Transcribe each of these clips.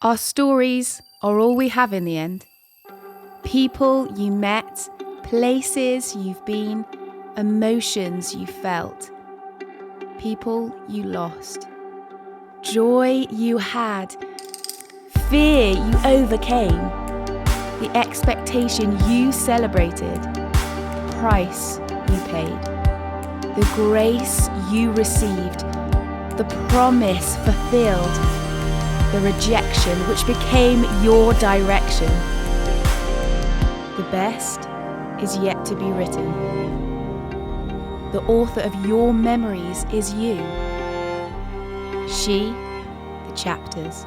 Our stories are all we have in the end. People you met, places you've been, emotions you felt. People you lost. Joy you had. Fear you overcame. The expectation you celebrated. Price you paid. The grace you received. The promise fulfilled. The rejection which became your direction. The best is yet to be written. The author of your memories is you. She, the chapters.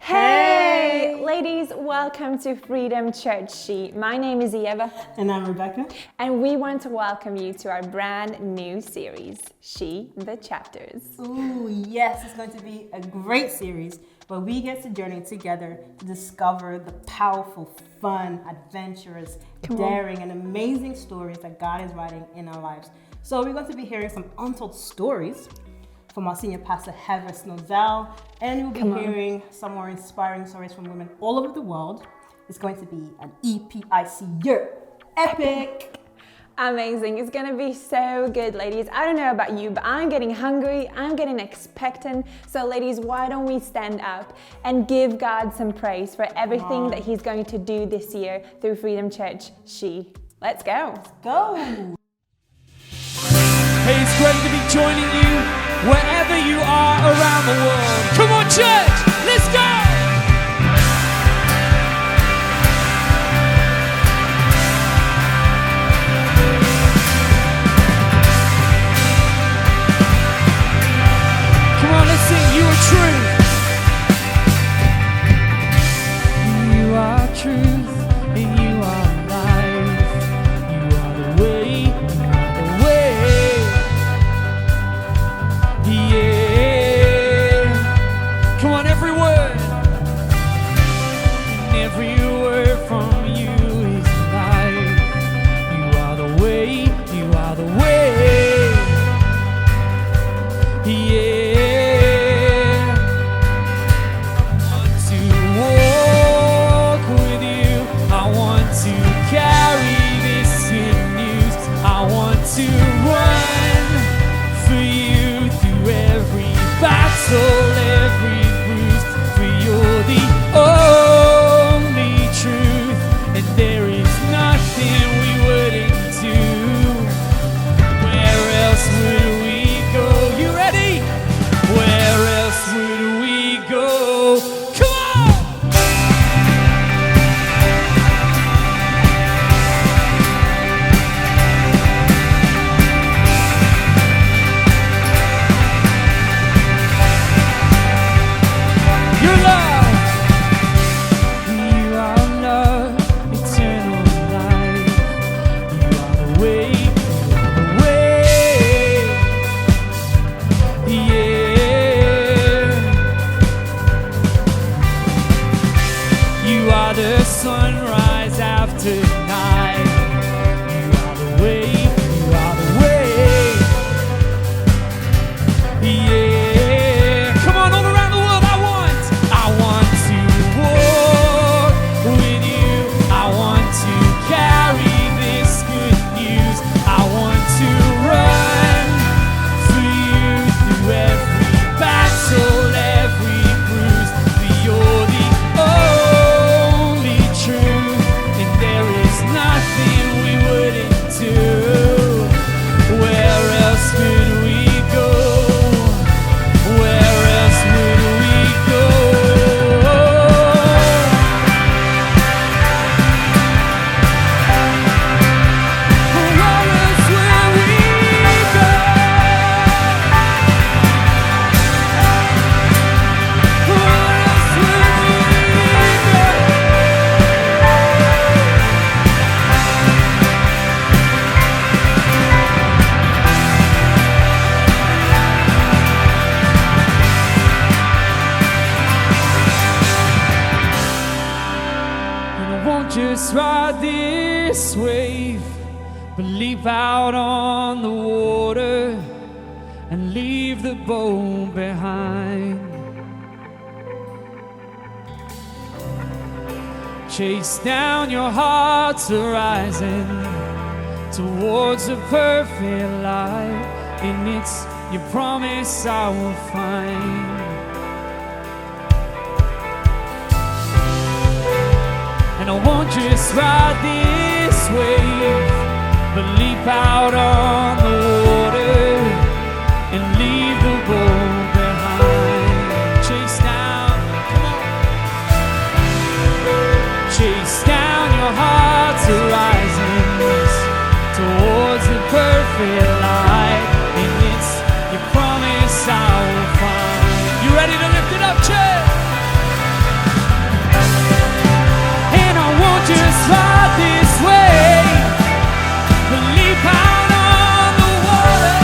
Hey, ladies, welcome to Freedom Church She. My name is Eva. And I'm Rebecca. And we want to welcome you to our brand new series, She, the Chapters. Ooh, yes, it's going to be a great series where we get to journey together to discover the powerful, fun, adventurous, daring, and amazing stories that God is writing in our lives. So we're going to be hearing some untold stories from our senior pastor, Heather Snowdell, and we'll be hearing some more inspiring stories from women all over the world. It's going to be an EPIC year. Epic! Amazing. It's going to be so good, ladies. I don't know about you, but I'm getting hungry. I'm getting expectant. So, ladies, why don't we stand up and give God some praise for everything that He's going to do this year through Freedom Church She. Let's go. Let's go. Hey, it's great to be joining you wherever you are around the world. Come on, church, let's go! Come on, let's sing You Are Truth. You are truth, and you are life. You are the way, you are the way. Yeah. Come on, every word. And every word from you is life. You are the way, you are the way. Yeah. To run for you through every battle, every bruise, for you're the only truth, and there is nothing we wouldn't do. Where else would we go? You ready? Where else would we go? Come on! Sunrise after night. You are the way, you are the way. Yeah. Come on, all around the world, I want to walk with you. I want to carry this good news. I want to run for you through every battle, every bruise. For you're the just ride this wave, but leap out on the water. and leave the boat behind. Chase down your heart's horizon towards a perfect life. In its your promise I will find. And I won't just ride this wave, but leap out on the water and leave the boat behind. Chase down, come on. Chase down your heart's horizons towards the perfect light. And it's your promise I will find. You ready to lift it up, church? Just ride this way, but leap out on the water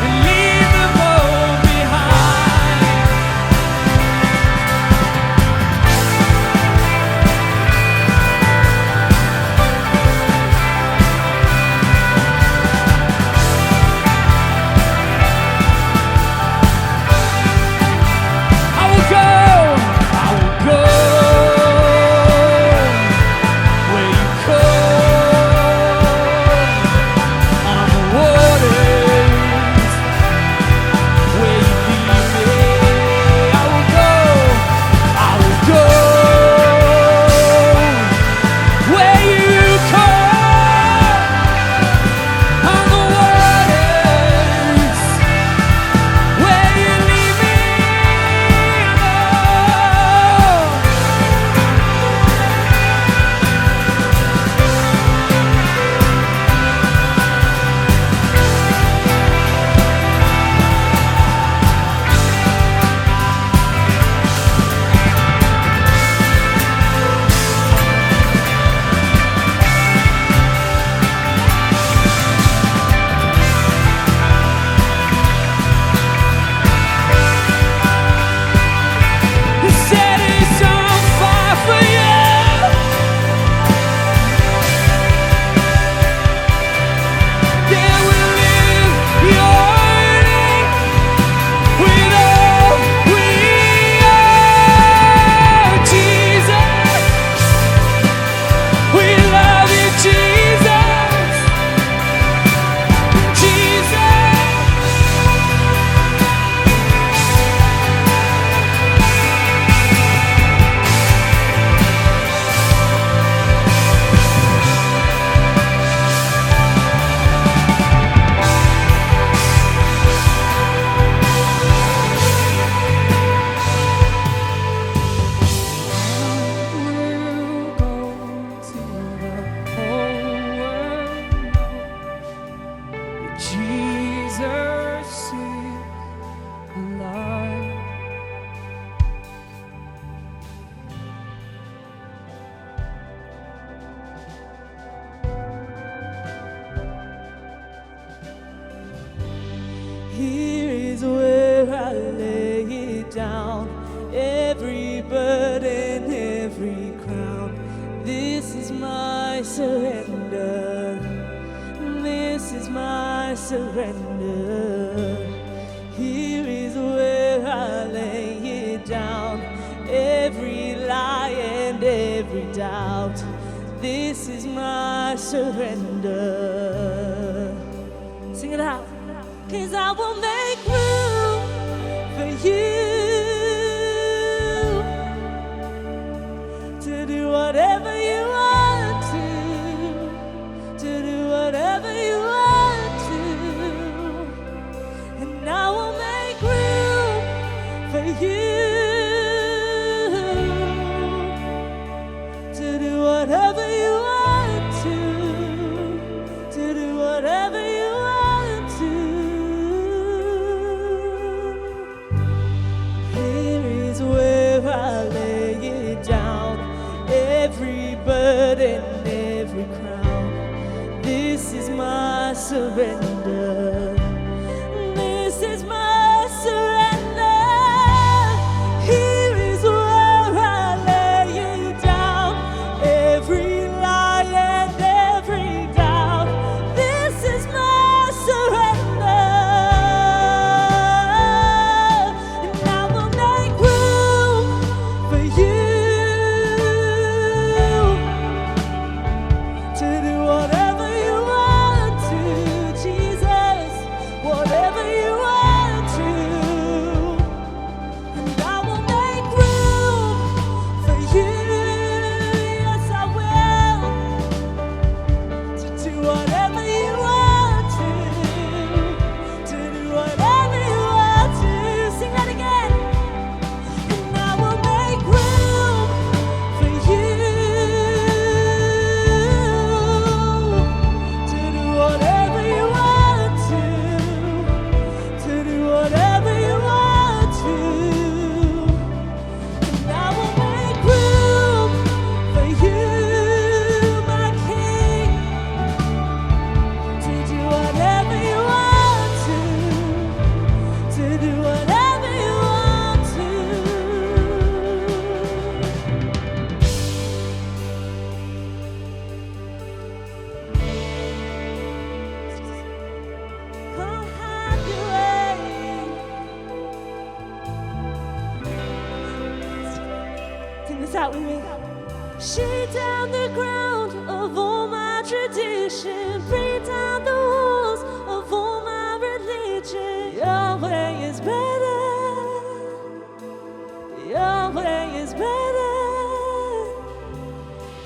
and leave the boat behind. I will go. Here is where I lay it down, every burden, every crown. This is my surrender. This is my surrender. Here is where I lay it down, every lie and every doubt. This is my surrender. Sing it out. 'Cause I will make room for you to do whatever you want to do whatever you want to, and I will make room for you to do whatever you want to do whatever you want to. out with me. Shake down the ground of all my tradition, break down the walls of all my religion. Your way is better. Your way is better.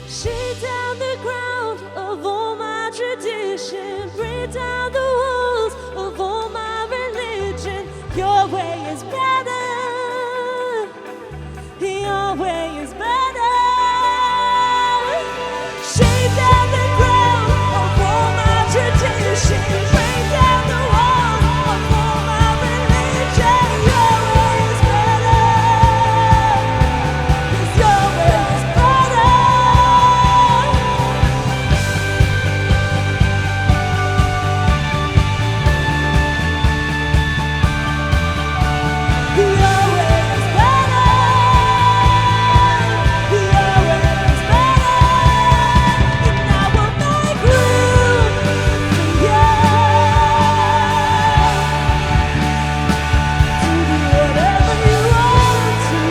Shake down the ground of all my tradition, break down the walls of all my religion. Your way is better. Your way is better. Shake down the ground of all my tradition, break down the walls of all my religion. Your way is better. 'Cause your way is better. Your way is better. Your way is better. And I will make room for you to do whatever you want to.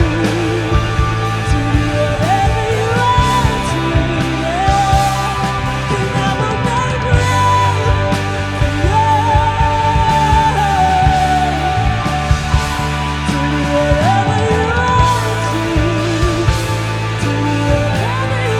To do whatever you want to. Yeah. And I will make room for you. To do whatever you want to. To do whatever you want to.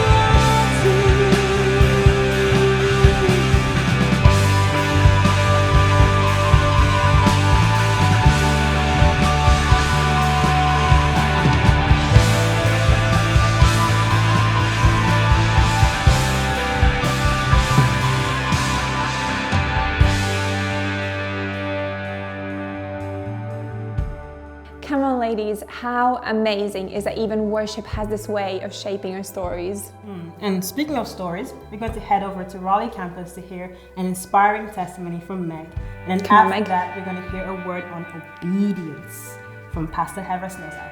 Come on, ladies, how amazing is that even worship has this way of shaping our stories? And speaking of stories, we're going to head over to Raleigh campus to hear an inspiring testimony from Meg. And then Come on, after Meg. that, we're going to hear a word on obedience from Pastor Heather Snowside.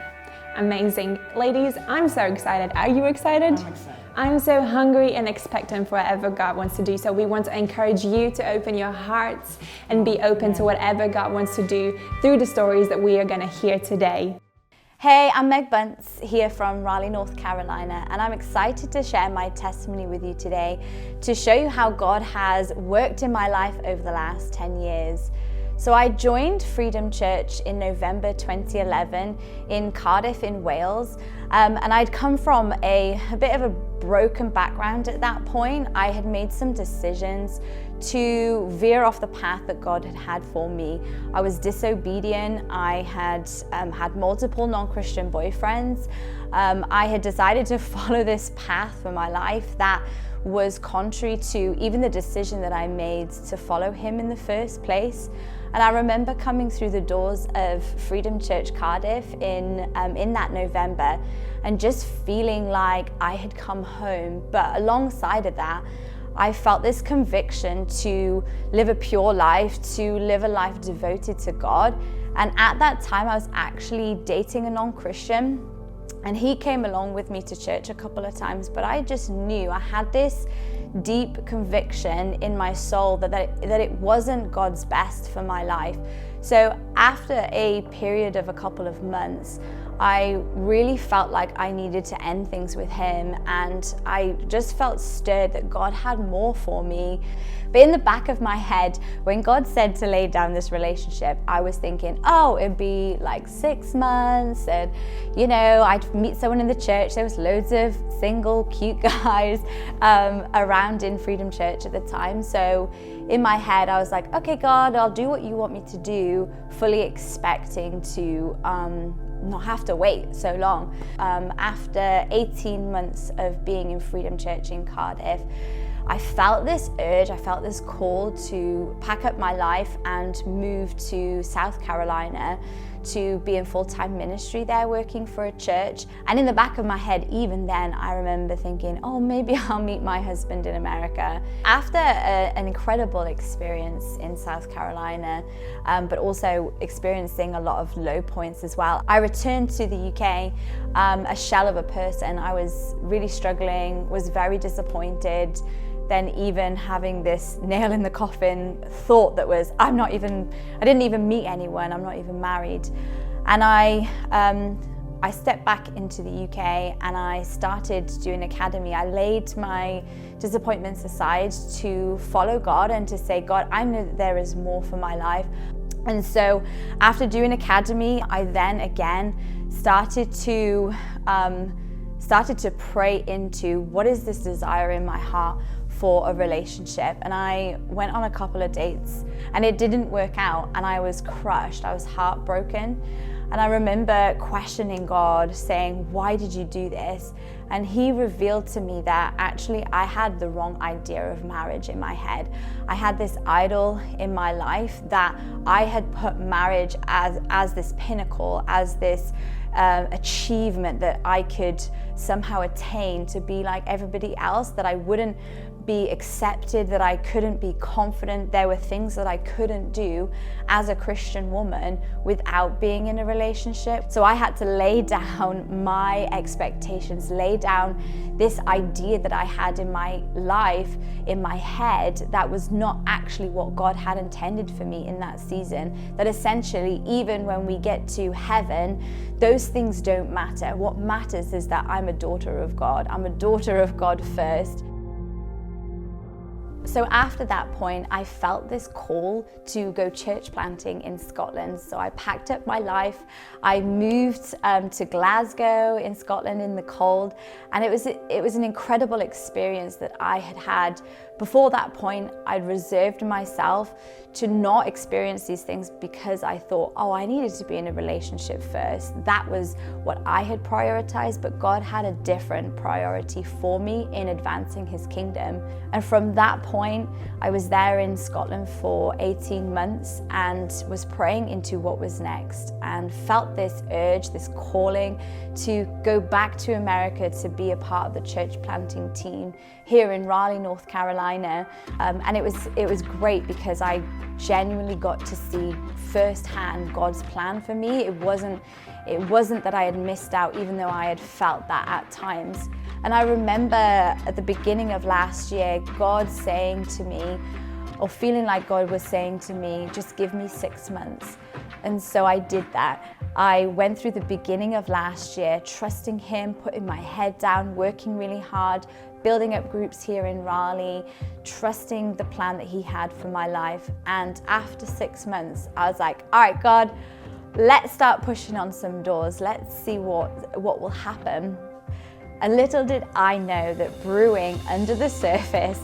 Amazing. Ladies, I'm so excited. Are you excited? I'm excited. I'm so hungry and expectant for whatever God wants to do. So we want to encourage you to open your hearts and be open to whatever God wants to do through the stories that we are going to hear today. Hey, I'm Meg Bunce here from Raleigh, North Carolina, and I'm excited to share my testimony with you today to show you how God has worked in my life over the last 10 years. So I joined Freedom Church in November 2011 in Cardiff in Wales, and I'd come from a bit of a broken background at that point. I had made some decisions to veer off the path that God had for me. I was disobedient. I had had multiple non-Christian boyfriends. I had decided to follow this path for my life that was contrary to even the decision that I made to follow Him in the first place. And I remember coming through the doors of Freedom Church Cardiff in that November and just feeling like I had come home. But alongside of that, I felt this conviction to live a pure life, to live a life devoted to God. And at that time, I was actually dating a non-Christian. And he came along with me to church a couple of times, but I just knew I had this deep conviction in my soul that it wasn't God's best for my life. So after a period of a couple of months, I really felt like I needed to end things with him, and I just felt stirred that God had more for me. But in the back of my head, when God said to lay down this relationship, I was thinking, oh, it'd be like 6 months, and I'd meet someone in the church. There was loads of single, cute guys around in Freedom Church at the time. So in my head, I was like, okay, God, I'll do what you want me to do, fully expecting to not have to wait so long. After 18 months of being in Freedom Church in Cardiff, I felt this urge, I felt this call to pack up my life and move to South Carolina to be in full-time ministry there, working for a church. And in the back of my head, even then, I remember thinking, oh, maybe I'll meet my husband in America. After an incredible experience in South Carolina, but also experiencing a lot of low points as well, I returned to the UK, a shell of a person. I was really struggling, was very disappointed. Then even having this nail in the coffin thought that was, I didn't even meet anyone, I'm not even married. And I I stepped back into the UK and I started doing academy. I laid my disappointments aside to follow God and to say, God, I know that there is more for my life. And so after doing academy, I then again started to pray into what is this desire in my heart for a relationship. And I went on a couple of dates and it didn't work out, and I was crushed, I was heartbroken. And I remember questioning God, saying, why did you do this? And he revealed to me that actually I had the wrong idea of marriage in my head. I had this idol in my life that I had put marriage as this pinnacle, as this achievement that I could somehow attain to be like everybody else, that I wouldn't be accepted, that I couldn't be confident. There were things that I couldn't do as a Christian woman without being in a relationship. So I had to lay down my expectations, lay down this idea that I had in my life, in my head, that was not actually what God had intended for me in that season. That essentially, even when we get to heaven, those things don't matter. What matters is that I'm a daughter of God. I'm a daughter of God first. So after that point, I felt this call to go church planting in Scotland. So I packed up my life. I moved to Glasgow in Scotland in the cold, and it was an incredible experience that I had had. Before that point, I'd reserved myself to not experience these things because I thought, oh, I needed to be in a relationship first. That was what I had prioritized, but God had a different priority for me in advancing his kingdom. And from that point, I was there in Scotland for 18 months and was praying into what was next, and felt this urge, this calling to go back to America to be a part of the church planting team here in Raleigh, North Carolina. And it was great because I genuinely got to see firsthand God's plan for me. It wasn't that I had missed out, even though I had felt that at times. And I remember at the beginning of last year, God saying to me, or feeling like God was saying to me, just give me 6 months. And so I did that. I went through the beginning of last year, trusting him, putting my head down, working really hard, building up groups here in Raleigh, trusting the plan that he had for my life. And after 6 months, I was like, all right, God, let's start pushing on some doors. Let's see what will happen. And little did I know that brewing under the surface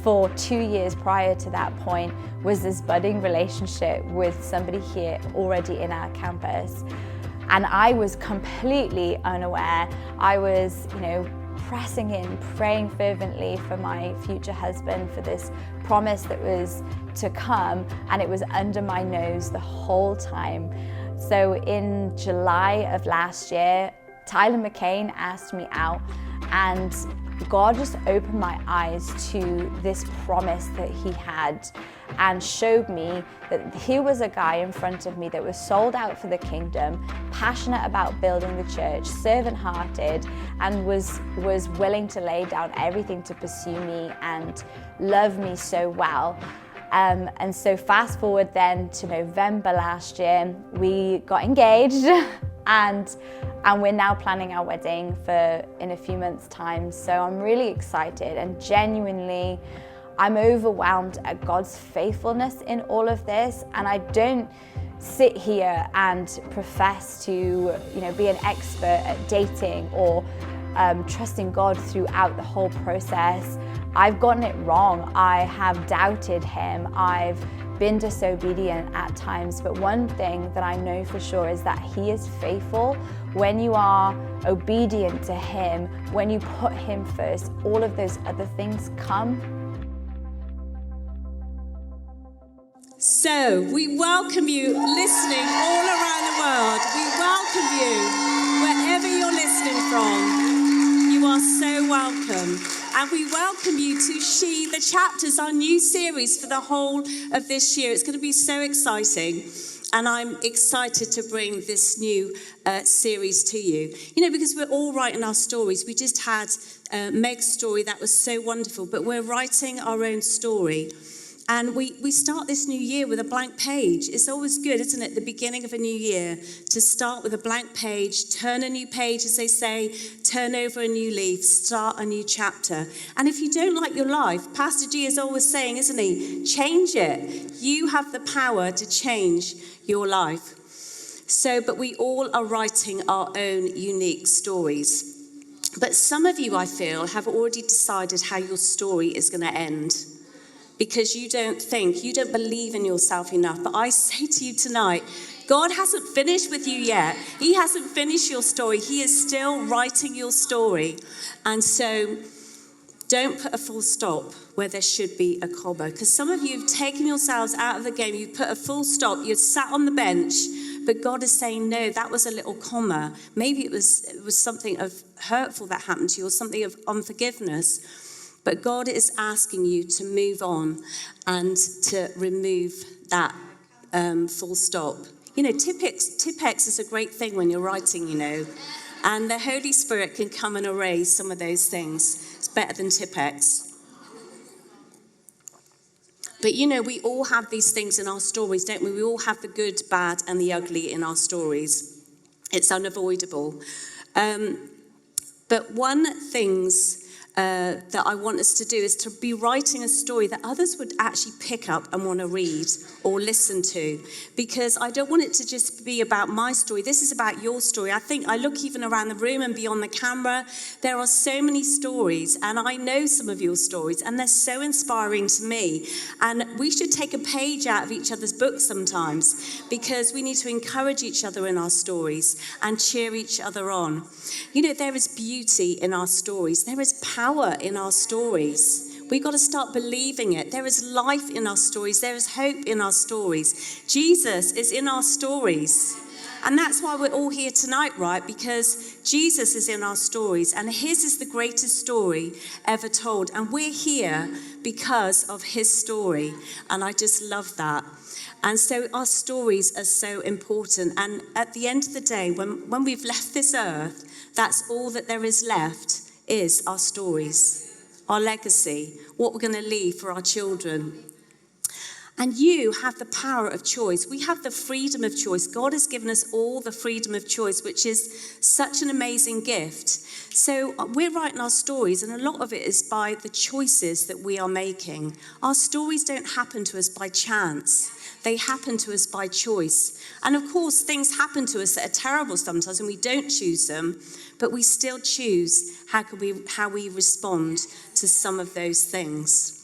for 2 years prior to that point was this budding relationship with somebody here already in our campus. And I was completely unaware. I was, pressing in, praying fervently for my future husband, for this promise that was to come, and it was under my nose the whole time. So in July of last year, Tyler McCain asked me out, and God just opened my eyes to this promise that he had and showed me that here was a guy in front of me that was sold out for the kingdom, passionate about building the church, servant-hearted, and was willing to lay down everything to pursue me and love me so well. And so fast forward then to November last year, we got engaged and we're now planning our wedding in a few months' time. So I'm really excited, and genuinely I'm overwhelmed at God's faithfulness in all of this. And I don't sit here and profess to be an expert at dating or trusting God throughout the whole process. I've gotten it wrong. I have doubted him. I've been disobedient at times, but one thing that I know for sure is that he is faithful. When you are obedient to him, when you put him first, all of those other things come. So we welcome you listening all around the world. We welcome you wherever you're listening from. You are so welcome. And we welcome you to She the Chapters, our new series for the whole of this year. It's going to be so exciting. And I'm excited to bring this new series to you. Because we're all writing our stories. We just had Meg's story. That was so wonderful. But we're writing our own story. And we start this new year with a blank page. It's always good, isn't it, the beginning of a new year, to start with a blank page, turn a new page, as they say, turn over a new leaf, start a new chapter. And if you don't like your life, Pastor G is always saying, isn't he, change it. You have the power to change your life. So, but we all are writing our own unique stories. But some of you, I feel, have already decided how your story is going to end, because you don't believe in yourself enough. But I say to you tonight, God hasn't finished with you yet. He hasn't finished your story. He is still writing your story. And so don't put a full stop where there should be a comma, because some of you have taken yourselves out of the game. You've put a full stop. You've sat on the bench, but God is saying, no, that was a little comma. Maybe it was something of hurtful that happened to you, or something of unforgiveness. But God is asking you to move on and to remove that full stop. You know, Tipp-Ex is a great thing when you're writing, you know. And the Holy Spirit can come and erase some of those things. It's better than Tipp-Ex. But, you know, we all have these things in our stories, don't we? We all have the good, bad, and the ugly in our stories. It's unavoidable. But one things that I want us to do is to be writing a story that others would actually pick up and want to read or listen to, because I don't want it to just be about my story. This is about your story. I think I look even around the room and beyond the camera, there are so many stories, and I know some of your stories, and they're so inspiring to me. And we should take a page out of each other's books sometimes, because we need to encourage each other in our stories and cheer each other on. You know, there is beauty in our stories. There is power in our stories. We've got to start believing it. There is life in our stories. There is hope in our stories. Jesus is in our stories. And that's why we're all here tonight, right? Because Jesus is in our stories, and his is the greatest story ever told. And we're here because of his story. And I just love that. And so our stories are so important. And at the end of the day, when we've left this earth, that's all that there is left, is our stories, our legacy, what we're going to leave for our children. And you have the power of choice. We have the freedom of choice. God has given us all the freedom of choice, which is such an amazing gift. So we're writing our stories, and a lot of it is by the choices that we are making. Our stories don't happen to us by chance. They happen to us by choice. And of course, things happen to us that are terrible sometimes, and we don't choose them, but we still choose how we respond to some of those things.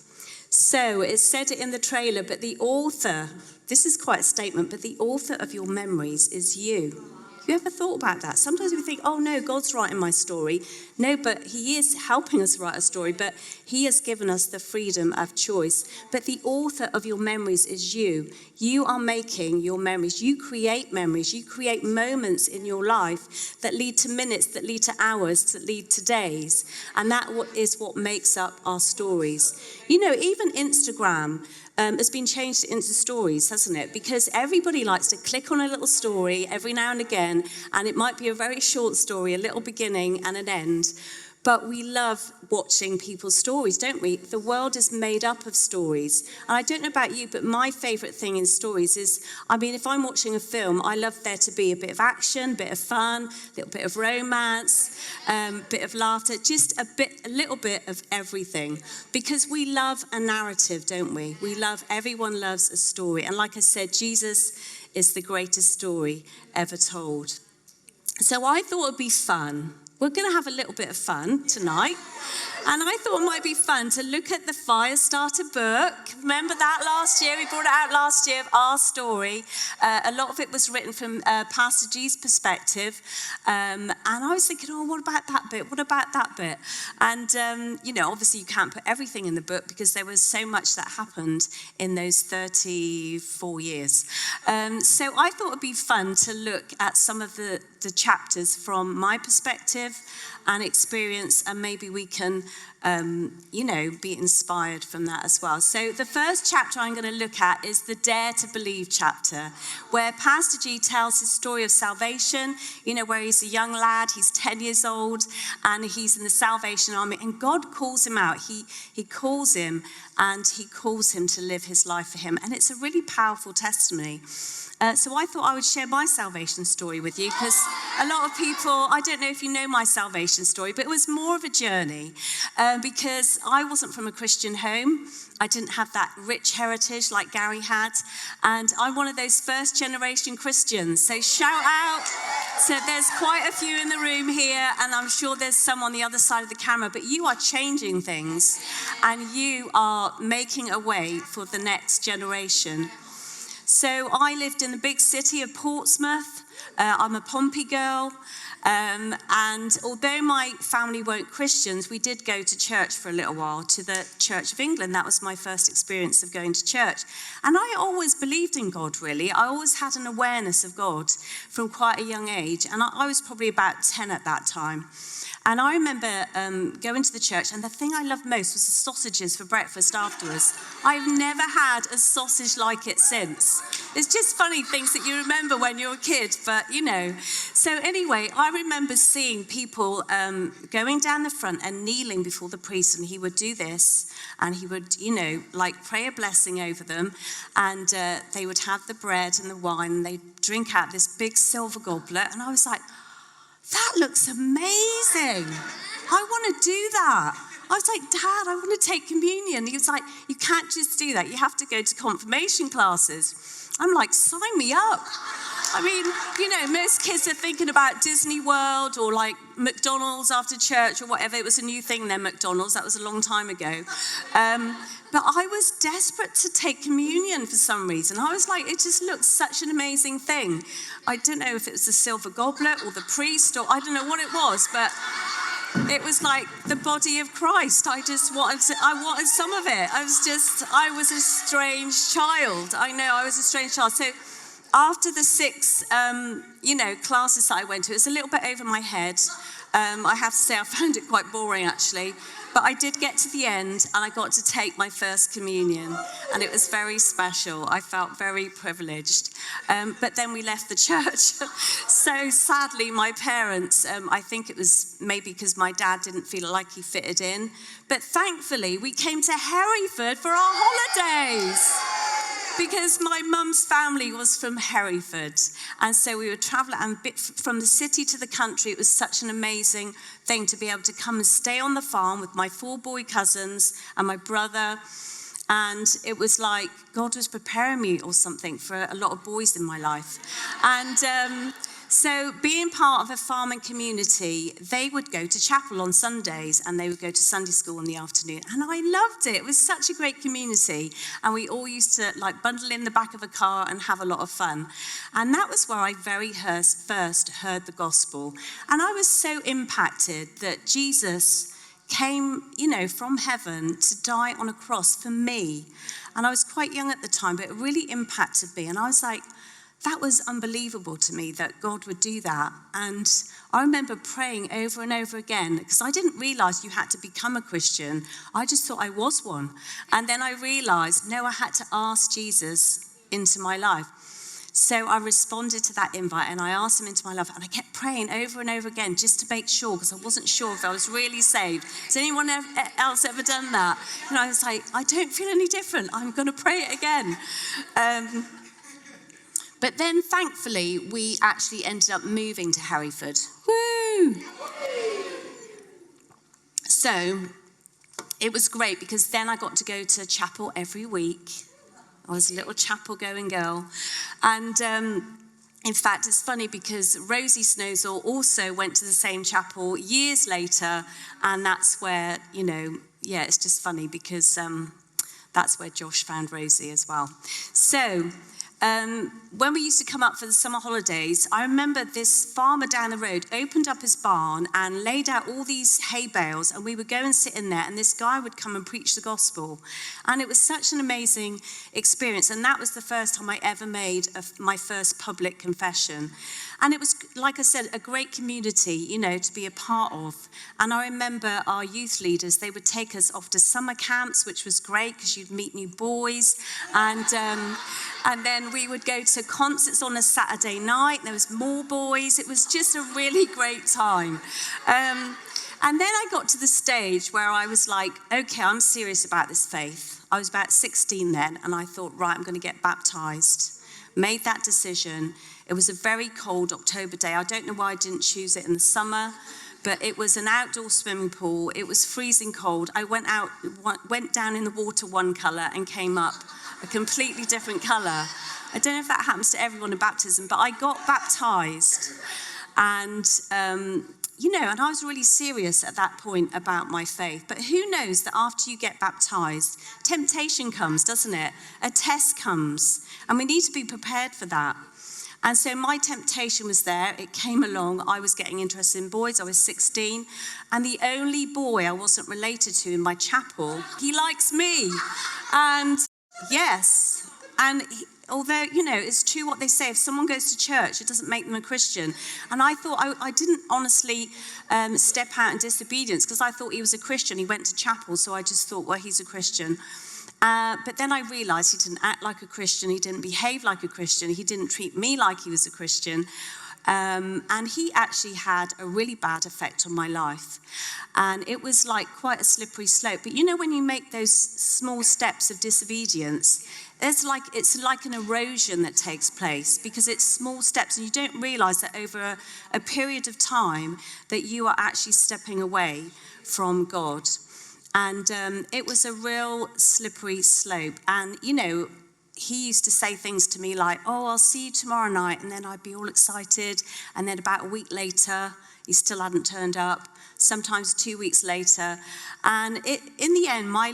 So it said it in the trailer, but the author, this is quite a statement, but the author of your memories is you. You ever thought about that? Sometimes we think, oh no, God's writing my story. No, but he is helping us write a story, but he has given us the freedom of choice. But the author of your memories is you. You are making your memories. You create memories. You create moments in your life that lead to minutes, that lead to hours, that lead to days. And that is what makes up our stories. You know, even Instagram has been changed into stories, hasn't it? Because everybody likes to click on a little story every now and again, and it might be a very short story, a little beginning and an end. But we love watching people's stories, don't we? The world is made up of stories. And I don't know about you, but my favourite thing in stories is, I mean, if I'm watching a film, I love there to be a bit of action, a bit of fun, a little bit of romance, bit of laughter, just a little bit of everything. Because we love a narrative, don't we? Everyone loves a story. And like I said, Jesus is the greatest story ever told. So I thought it'd be fun. We're going to have a little bit of fun tonight. And I thought it might be fun to look at the Firestarter book. Remember that last year? We brought it out last year of our story. A lot of it was written from Pastor G's perspective. And I was thinking, oh, what about that bit? What about that bit? And, you know, obviously you can't put everything in the book because there was so much that happened in those 34 years. So I thought it'd be fun to look at some of the chapters from my perspective, live and experience, and maybe we can, be inspired from that as well. So the first chapter I'm going to look at is the Dare to Believe chapter, where Pastor G tells his story of salvation, where he's a young lad, he's 10 years old, and he's in the Salvation Army, and God calls him out. He calls him, and he calls him to live his life for him. And it's a really powerful testimony. So I thought I would share my salvation story with you, because a lot of people, I don't know if you know my salvation story, but it was more of a journey because I wasn't from a Christian home. I didn't have that rich heritage like Gary had. And I'm one of those first generation Christians. So shout out. So there's quite a few in the room here, and I'm sure there's some on the other side of the camera, but you are changing things and you are making a way for the next generation. So I lived in the big city of Portsmouth. I'm a Pompey girl. And although my family weren't Christians, we did go to church for a little while, to the Church of England. That was my first experience of going to church. And I always believed in God, really. I always had an awareness of God from quite a young age. And I was probably about 10 at that time. And I remember going to the church, and the thing I loved most was the sausages for breakfast afterwards. I've never had a sausage like it since. It's just funny things that you remember when you're a kid, but So anyway, I remember seeing people going down the front and kneeling before the priest, and he would do this, and he would, pray a blessing over them, and they would have the bread and the wine, and they'd drink out this big silver goblet, and I was like, that looks amazing. I want to do that. I was like, Dad, I want to take communion. He was like, you can't just do that. You have to go to confirmation classes. I'm like, sign me up. I mean, most kids are thinking about Disney World or like McDonald's after church or whatever. It was a new thing then, McDonald's. That was a long time ago. But I was desperate to take communion for some reason. I was like, it just looked such an amazing thing. I don't know if it was the silver goblet or the priest, or I don't know what it was, but it was like the body of Christ. I wanted some of it. I was a strange child. I know, I was a strange child. So after the 6, classes that I went to, it was a little bit over my head. I have to say I found it quite boring, actually. But I did get to the end, and I got to take my first communion, and it was very special. I felt very privileged. But then we left the church. So sadly, my parents, I think it was maybe because my dad didn't feel like he fitted in, but thankfully we came to Hereford for our holidays, because my mum's family was from Hereford. And so we would travel, and from the city to the country, it was such an amazing thing to be able to come and stay on the farm with my 4 boy cousins and my brother. And it was like God was preparing me or something for a lot of boys in my life. And so being part of a farming community, they would go to chapel on Sundays, and they would go to Sunday school in the afternoon. And I loved it. It was such a great community. And we all used to bundle in the back of a car and have a lot of fun. And that was where I very first heard the gospel. And I was so impacted that Jesus came, from heaven to die on a cross for me. And I was quite young at the time, but it really impacted me. And I was like, that was unbelievable to me that God would do that. And I remember praying over and over again, because I didn't realize you had to become a Christian. I just thought I was one. And then I realized, no, I had to ask Jesus into my life. So I responded to that invite, and I asked him into my life, and I kept praying over and over again just to make sure, because I wasn't sure if I was really saved. Has anyone else ever done that? And I was like, I don't feel any different. I'm going to pray it again. But then, thankfully, we actually ended up moving to Hereford. Woo! So it was great, because then I got to go to chapel every week. I was a little chapel-going girl. And in fact, it's funny, because Rosie Snowsall also went to the same chapel years later, and that's where, it's just funny, because that's where Josh found Rosie as well. So when we used to come up for the summer holidays, I remember this farmer down the road opened up his barn and laid out all these hay bales, and we would go and sit in there, and this guy would come and preach the gospel. And it was such an amazing experience, and that was the first time I ever made my first public confession. And it was, like I said, a great community, you know, to be a part of. And I remember our youth leaders, they would take us off to summer camps, which was great because you'd meet new boys. And then we would go to concerts on a Saturday night. There was more boys. It was just a really great time. And then I got to the stage where I was like, okay, I'm serious about this faith. I was about 16 then, and I thought, right, I'm going to get baptized. Made that decision. It was a very cold October day. I don't know why I didn't choose it in the summer, but it was an outdoor swimming pool. It was freezing cold. I went down in the water one color and came up a completely different color. I don't know if that happens to everyone in baptism, but I got baptized. And, you know, and I was really serious at that point about my faith. But who knows that after you get baptized, temptation comes, doesn't it? A test comes. And we need to be prepared for that. And so my temptation was there. It came along. I was getting interested in boys. I was 16. And the only boy I wasn't related to in my chapel, he likes me. And yes. And although, you know, it's true what they say. If someone goes to church, it doesn't make them a Christian. And I thought, I didn't honestly step out in disobedience because I thought he was a Christian. He went to chapel. So I just thought, well, he's a Christian. But then I realized he didn't act like a Christian. He didn't behave like a Christian. He didn't treat me like he was a Christian. And he actually had a really bad effect on my life. And it was like quite a slippery slope. But you know, when you make those small steps of disobedience, it's like an erosion that takes place because it's small steps and you don't realize that over a period of time that you are actually stepping away from God. And it was a real slippery slope. And, you know, he used to say things to me like, oh, I'll see you tomorrow night. And then I'd be all excited. And then about a week later, he still hadn't turned up. Sometimes 2 weeks later. And in the end, my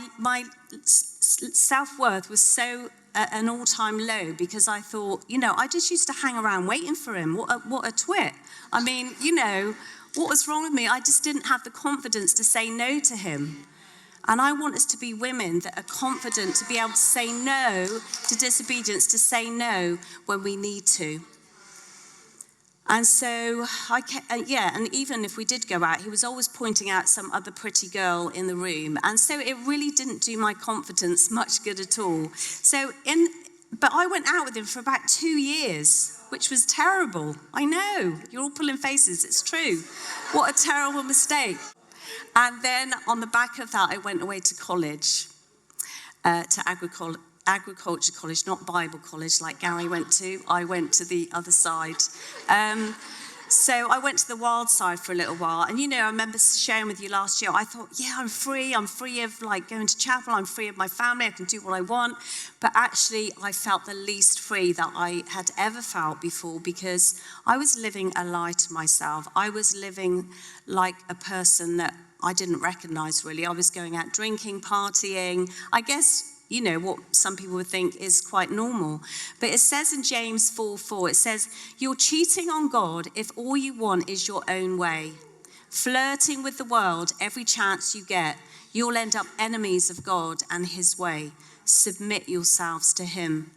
self-worth was so at an all-time low because I thought, you know, I just used to hang around waiting for him. What a twit. I mean, you know, what was wrong with me? I just didn't have the confidence to say no to him. And I want us to be women that are confident to be able to say no to disobedience, to say no when we need to. And so, and even if we did go out, he was always pointing out some other pretty girl in the room. And so it really didn't do my confidence much good at all. But I went out with him for about 2 years, which was terrible. I know, you're all pulling faces, it's true. What a terrible mistake. And then on the back of that, I went away to college, to agriculture college, not Bible college like Gary went to. I went to the other side. So I went to the wild side for a little while. And, you know, I remember sharing with you last year, I thought, yeah, I'm free. I'm free of, like, going to chapel. I'm free of my family. I can do what I want. But actually, I felt the least free that I had ever felt before because I was living a lie to myself. I was living like a person that I didn't recognize, really. I was going out drinking, partying. I guess, you know, what some people would think is quite normal. But it says in James 4:4, it says, you're cheating on God if all you want is your own way. Flirting with the world every chance you get, you'll end up enemies of God and his way. Submit yourselves to him.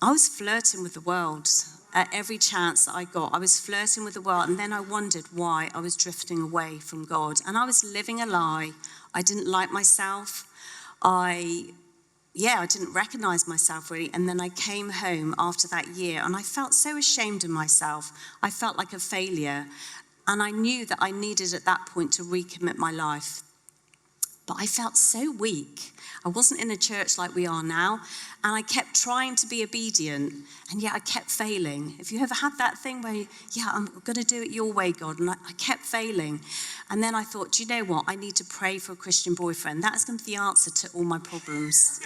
I was flirting with the world at every chance that I got. I was flirting with the world, and then I wondered why I was drifting away from God. And I was living a lie. I didn't like myself. I didn't recognize myself really. And then I came home after that year and I felt so ashamed of myself. I felt like a failure. And I knew that I needed at that point to recommit my life. But I felt so weak. I wasn't in a church like we are now. And I kept trying to be obedient. And yet I kept failing. If you ever had that thing where, I'm going to do it your way, God. And I kept failing. And then I thought, do you know what? I need to pray for a Christian boyfriend. That is going to be the answer to all my problems.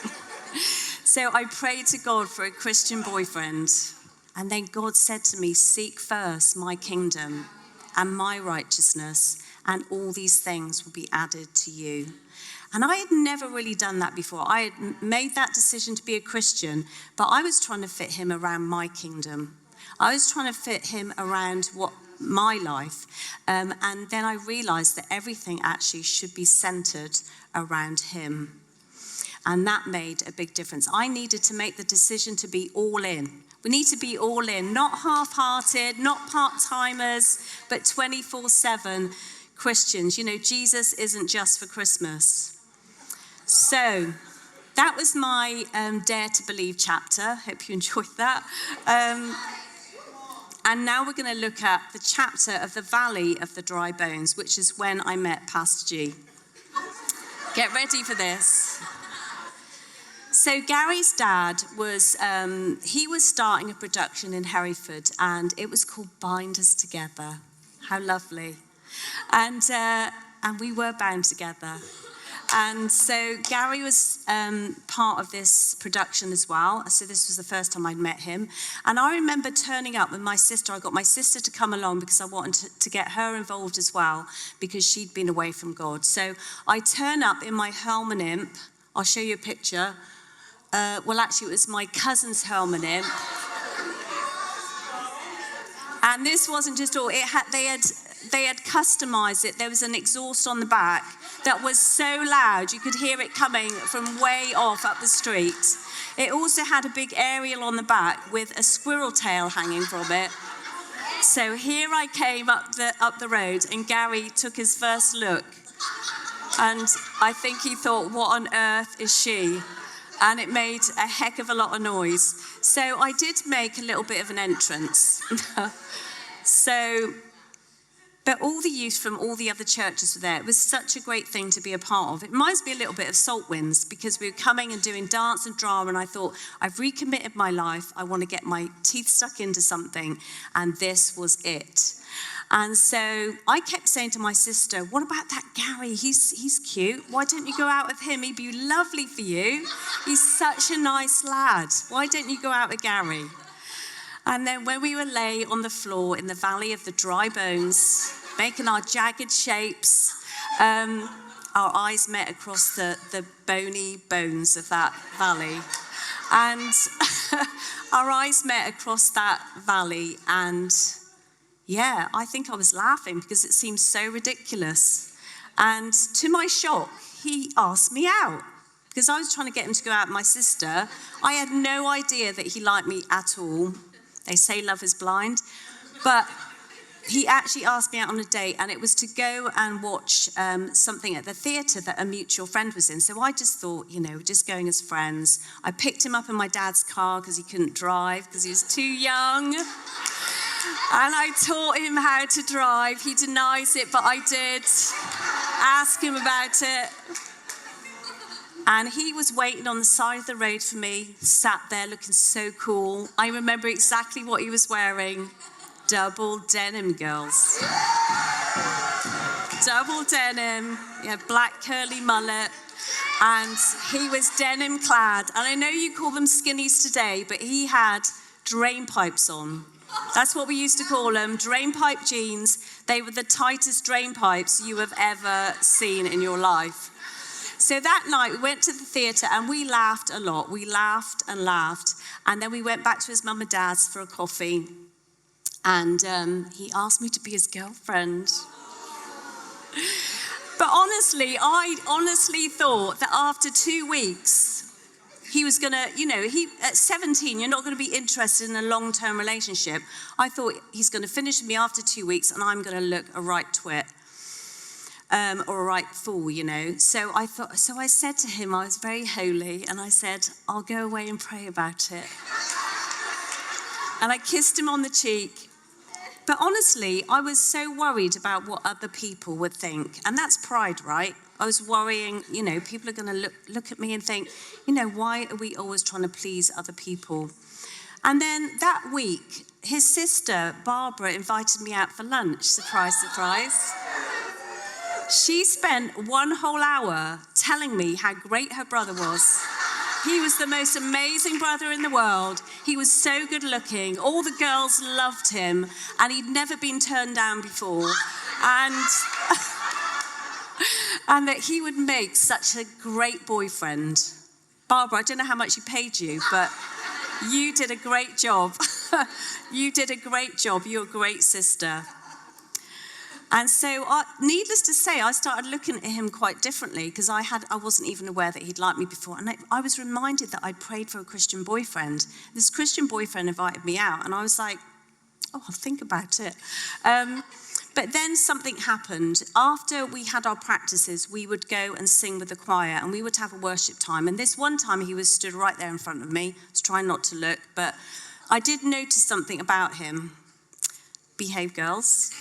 So I prayed to God for a Christian boyfriend. And then God said to me, seek first my kingdom and my righteousness, and all these things will be added to you. And I had never really done that before. I had made that decision to be a Christian, but I was trying to fit him around my kingdom. I was trying to fit him around my life. And then I realized that everything actually should be centered around him. And that made a big difference. I needed to make the decision to be all in. We need to be all in, not half-hearted, not part-timers, but 24/7 Christians. You know, Jesus isn't just for Christmas. So that was my Dare to Believe chapter. Hope you enjoyed that. And now we're going to look at the chapter of the Valley of the Dry Bones, which is when I met Pastor G. Get ready for this. So Gary's dad was, he was starting a production in Hereford, and it was called Bind Us Together. How lovely. And we were bound together. And so Gary was part of this production as well. So this was the first time I'd met him. And I remember turning up with my sister. I got my sister to come along because I wanted to get her involved as well, because she'd been away from God. So I turn up in my Hellman imp. I'll show you a picture. Well, actually, it was my cousin's Hellman imp. And this wasn't just all. They had customized it. There was an exhaust on the back that was so loud you could hear it coming from way off up the street. It also had a big aerial on the back with a squirrel tail hanging from it. So here I came up the road, and Gary took his first look, and I think he thought, "What on earth is she?" And it made a heck of a lot of noise. So I did make a little bit of an entrance. But all the youth from all the other churches were there. It was such a great thing to be a part of. It reminds me a little bit of Salt Winds, because we were coming and doing dance and drama, and I thought, I've recommitted my life. I want to get my teeth stuck into something, and this was it. And so I kept saying to my sister, "What about that Gary? He's cute. Why don't you go out with him? He'd be lovely for you. He's such a nice lad. Why don't you go out with Gary?" And then when we were lay on the floor in the Valley of the Dry Bones, making our jagged shapes, our eyes met across the bony bones of that valley. And our eyes met across that valley, and yeah, I think I was laughing because it seemed so ridiculous. And to my shock, he asked me out, because I was trying to get him to go out with my sister. I had no idea that he liked me at all. They say love is blind. But he actually asked me out on a date, and it was to go and watch something at the theatre that a mutual friend was in. So I just thought, just going as friends. I picked him up in my dad's car because he couldn't drive, because he was too young. And I taught him how to drive. He denies it, but I did ask him about it. And he was waiting on the side of the road for me, sat there looking so cool. I remember exactly what he was wearing. Double denim, girls. Double denim, black curly mullet. And he was denim clad. And I know you call them skinnies today, but he had drain pipes on. That's what we used to call them, drain pipe jeans. They were the tightest drain pipes you have ever seen in your life. So that night we went to the theatre and we laughed a lot. We laughed and laughed. And then we went back to his mum and dad's for a coffee. And he asked me to be his girlfriend. But honestly, I honestly thought that after 2 weeks, he was going to, at 17, you're not going to be interested in a long-term relationship. I thought he's going to finish with me after 2 weeks, and I'm going to look a right twit. Or a right fool, So I said to him, I was very holy, and I said, "I'll go away and pray about it." And I kissed him on the cheek. But honestly, I was so worried about what other people would think. And that's pride, right? I was worrying, people are going to look at me and think, why are we always trying to please other people? And then that week, his sister, Barbara, invited me out for lunch. Surprise, surprise. She spent 1 whole hour telling me how great her brother was. He was the most amazing brother in the world. He was so good looking. All the girls loved him, and he'd never been turned down before. and that he would make such a great boyfriend. Barbara, I don't know how much he paid you, but you did a great job. You did a great job. You're a great sister. And so, needless to say, I started looking at him quite differently because I wasn't even aware that he'd liked me before. And I was reminded that I'd prayed for a Christian boyfriend. This Christian boyfriend invited me out, and I was like, oh, I'll think about it. But then something happened. After we had our practices, we would go and sing with the choir, and we would have a worship time. And this one time, he was stood right there in front of me. I was trying not to look, but I did notice something about him. Behave, girls.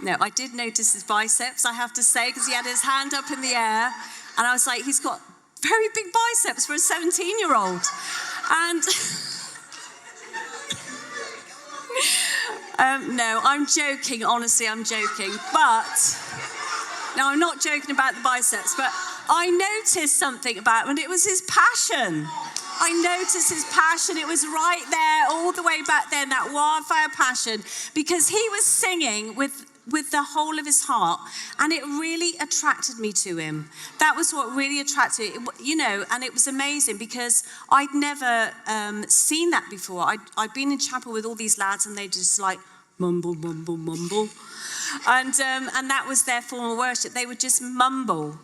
No, I did notice his biceps, I have to say, because he had his hand up in the air. And I was like, he's got very big biceps for a 17-year-old. And no, I'm joking. Honestly, I'm joking. But, no, I'm not joking about the biceps, but I noticed something about him, and it was his passion. I noticed his passion. It was right there, all the way back then, that wildfire passion, because he was singing with the whole of his heart, and it really attracted me to him. That was what really attracted me, you know, and it was amazing because I'd never seen that before. I'd been in chapel with all these lads, and they just like mumble, mumble, mumble, and that was their form of worship. They would just mumble.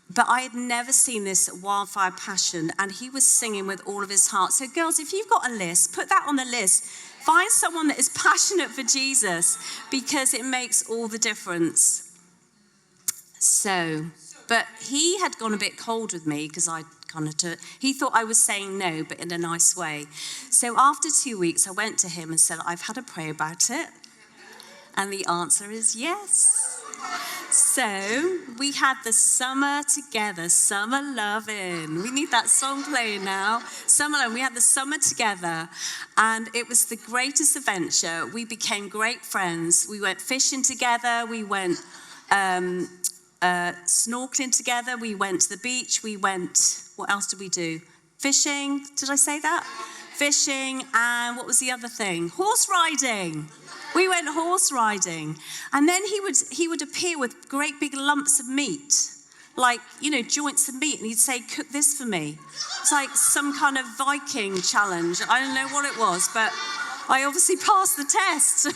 But I had never seen this wildfire passion, and he was singing with all of his heart. So girls, if you've got a list, put that on the list. Find someone that is passionate for Jesus, because it makes all the difference. So, but he had gone a bit cold with me because he thought I was saying no, but in a nice way. So after 2 weeks, I went to him and said, I've had a pray about it. And the answer is yes. So we had the summer together, summer loving. We need that song playing now. Summer loving. We had the summer together, and it was the greatest adventure. We became great friends. We went fishing together. We went snorkeling together. We went to the beach. What else did we do? Fishing. Did I say that? Fishing, and what was the other thing? Horse riding. We went horse riding, and then he would appear with great big lumps of meat, like, you know, joints of meat, and he'd say, cook this for me. It's like some kind of Viking challenge. I don't know what it was, but I obviously passed the test.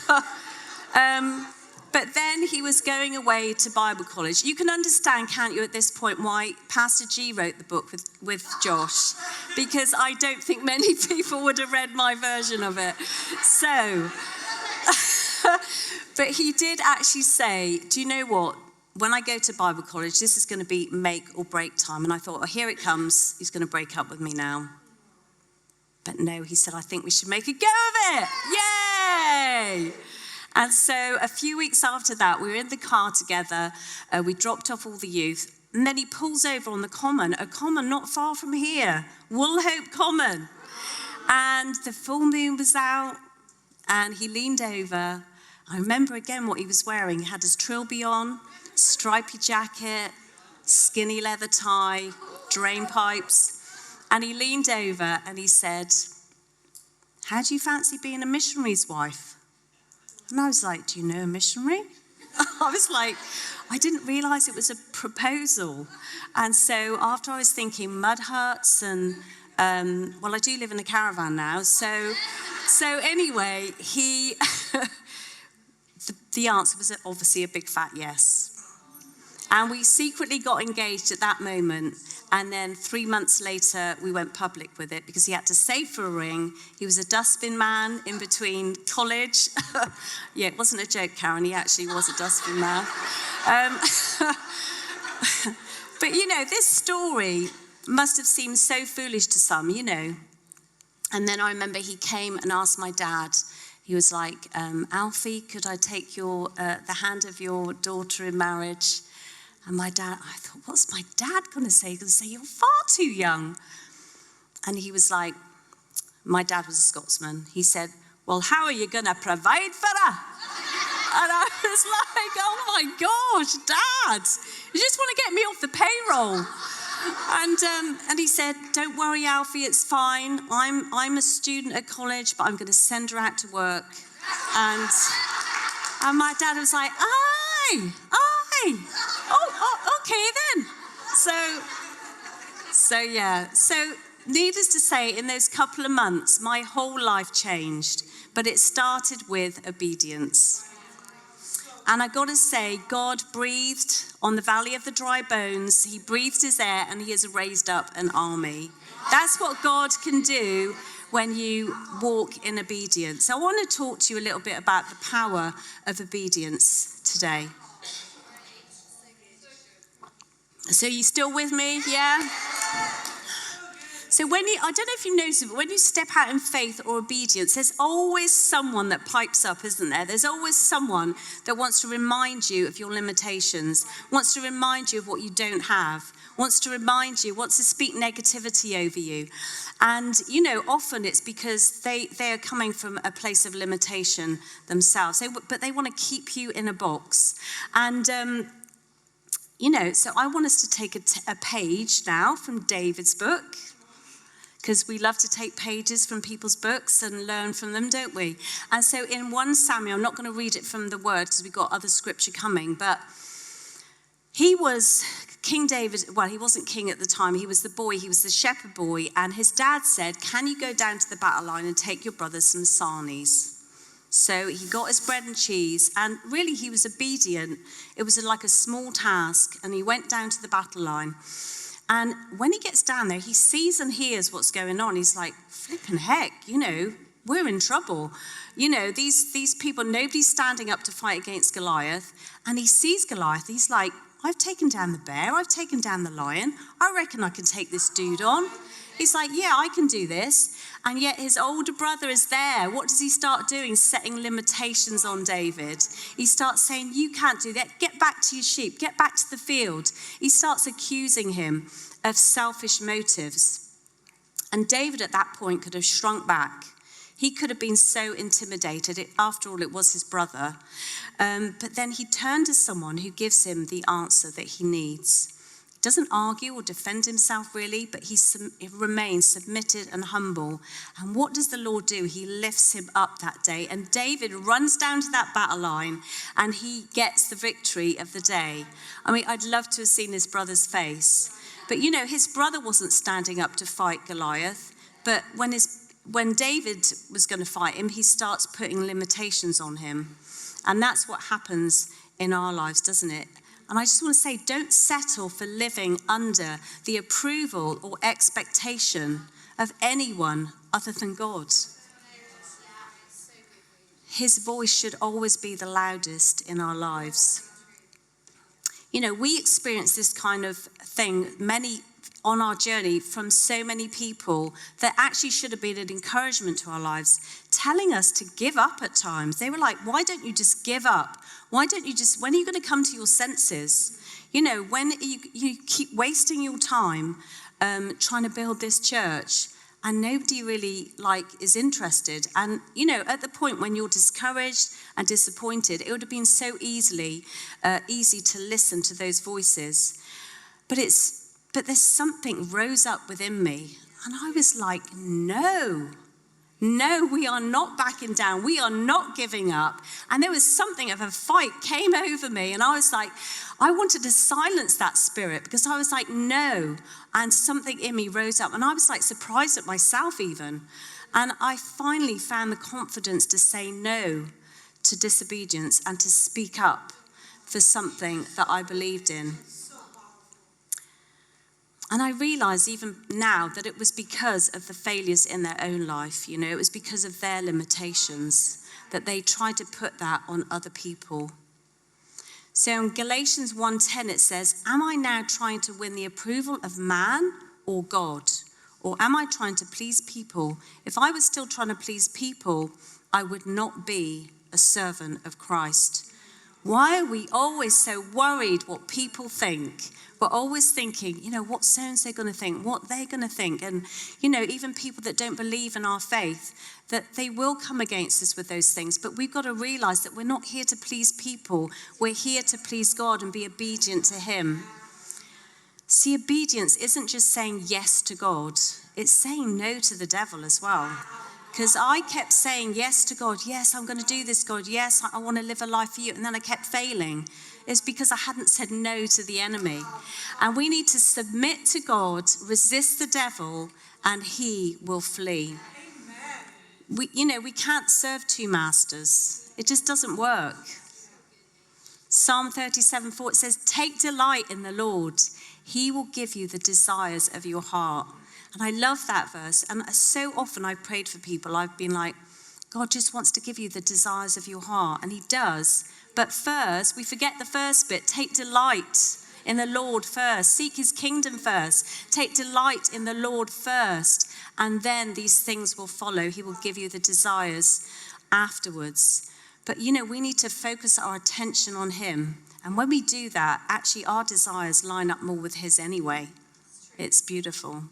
But then he was going away to Bible college. You can understand, can't you, at this point, why Pastor G wrote the book with Josh, because I don't think many people would have read my version of it. So... But he did actually say, do you know what? When I go to Bible college, this is going to be make or break time. And I thought, oh, here it comes. He's going to break up with me now. But no, he said, I think we should make a go of it. Yay! And so a few weeks after that, we were in the car together. We dropped off all the youth. And then he pulls over on the common, a common not far from here, Woolhope Common. And the full moon was out. And he leaned over. I remember again what he was wearing. He had his trilby on, stripy jacket, skinny leather tie, drain pipes. And he leaned over and he said, how do you fancy being a missionary's wife? And I was like, do you know a missionary? I was like, I didn't realize it was a proposal. And so after I was thinking mud huts and, well, I do live in a caravan now. So anyway, the answer was obviously a big fat yes. And we secretly got engaged at that moment. And then 3 months later, we went public with it because he had to save for a ring. He was a dustbin man in between college. Yeah, it wasn't a joke, Karen. He actually was a dustbin man. But, you know, this story must have seemed so foolish to some, you know. And then I remember he came and asked my dad. He was like, Alfie, could I take the hand of your daughter in marriage? And my dad, I thought, what's my dad going to say? He's going to say, you're far too young. And he was like, my dad was a Scotsman. He said, well, how are you going to provide for her? And I was like, oh my gosh, Dad, you just want to get me off the payroll. And he said, don't worry, Alfie, it's fine. I'm a student at college, but I'm going to send her out to work. And my dad was like, aye. Oh, Okay then. So needless to say, in those couple of months, my whole life changed, but it started with obedience. And I got to say, God breathed on the valley of the dry bones. He breathed his air and he has raised up an army. That's what God can do when you walk in obedience. I want to talk to you a little bit about the power of obedience today. So you still with me? Yeah? So I don't know if you noticed, but when you step out in faith or obedience, there's always someone that pipes up, isn't there? There's always someone that wants to remind you of your limitations, wants to remind you of what you don't have, wants to remind you, wants to speak negativity over you. And, often it's because they are coming from a place of limitation themselves, but they want to keep you in a box. And, so I want us to take a page now from David's book, because we love to take pages from people's books and learn from them, don't we? And so in 1 Samuel, I'm not going to read it from the word because we've got other scripture coming, but he was King David. Well, he wasn't king at the time. He was the shepherd boy, and his dad said, can you go down to the battle line and take your brother some sarnies? So he got his bread and cheese, and really he was obedient. It was like a small task, and he went down to the battle line. And when he gets down there, he sees and hears what's going on. He's like, flipping heck, we're in trouble. These people, nobody's standing up to fight against Goliath. And he sees Goliath. He's like, I've taken down the bear. I've taken down the lion. I reckon I can take this dude on. He's like, yeah, I can do this. And yet his older brother is there. What does he start doing? Setting limitations on David. He starts saying, you can't do that. Get back to your sheep. Get back to the field. He starts accusing him of selfish motives. And David at that point could have shrunk back. He could have been so intimidated. After all, it was his brother. But then he turned to someone who gives him the answer that he needs. Doesn't argue or defend himself really, but he remains submitted and humble. And what does the Lord do? He lifts him up that day, and David runs down to that battle line and he gets the victory of the day. I mean, I'd love to have seen his brother's face, but his brother wasn't standing up to fight Goliath, but when David was going to fight him, he starts putting limitations on him. And that's what happens in our lives, doesn't it? And I just want to say, don't settle for living under the approval or expectation of anyone other than God. His voice should always be the loudest in our lives. We experience this kind of thing on our journey from so many people that actually should have been an encouragement to our lives, telling us to give up at times. They were like, why don't you just give up? When are you going to come to your senses? When you keep wasting your time trying to build this church and nobody really is interested. And, at the point when you're discouraged and disappointed, it would have been so easy to listen to those voices. But there's something rose up within me. And I was like, no, we are not backing down. We are not giving up. And there was something of a fight came over me. And I was like, I wanted to silence that spirit because I was like, no. And something in me rose up. And I was like surprised at myself even. And I finally found the confidence to say no to disobedience and to speak up for something that I believed in. And I realize even now that it was because of the failures in their own life. It was because of their limitations that they tried to put that on other people. So in Galatians 1:10 it says, am I now trying to win the approval of man or God? Or am I trying to please people? If I was still trying to please people, I would not be a servant of Christ. Why are we always so worried what people think? We're always thinking, what so-and-so going to think, what they're going to think. And, even people that don't believe in our faith, that they will come against us with those things. But we've got to realize that we're not here to please people. We're here to please God and be obedient to him. See, obedience isn't just saying yes to God. It's saying no to the devil as well. Because I kept saying yes to God. Yes, I'm going to do this, God. Yes, I want to live a life for you. And then I kept failing. is because I hadn't said no to the enemy. And we need to submit to God, resist the devil, and he will flee. We can't serve two masters. It just doesn't work. Psalm 37:4, it says, take delight in the Lord. He will give you the desires of your heart. And I love that verse. And so often I prayed for people. I've been like, God just wants to give you the desires of your heart. And he does. But first, we forget the first bit. Take delight in the Lord first. Seek his kingdom first. Take delight in the Lord first. And then these things will follow. He will give you the desires afterwards. But, we need to focus our attention on him. And when we do that, actually our desires line up more with his anyway. It's beautiful.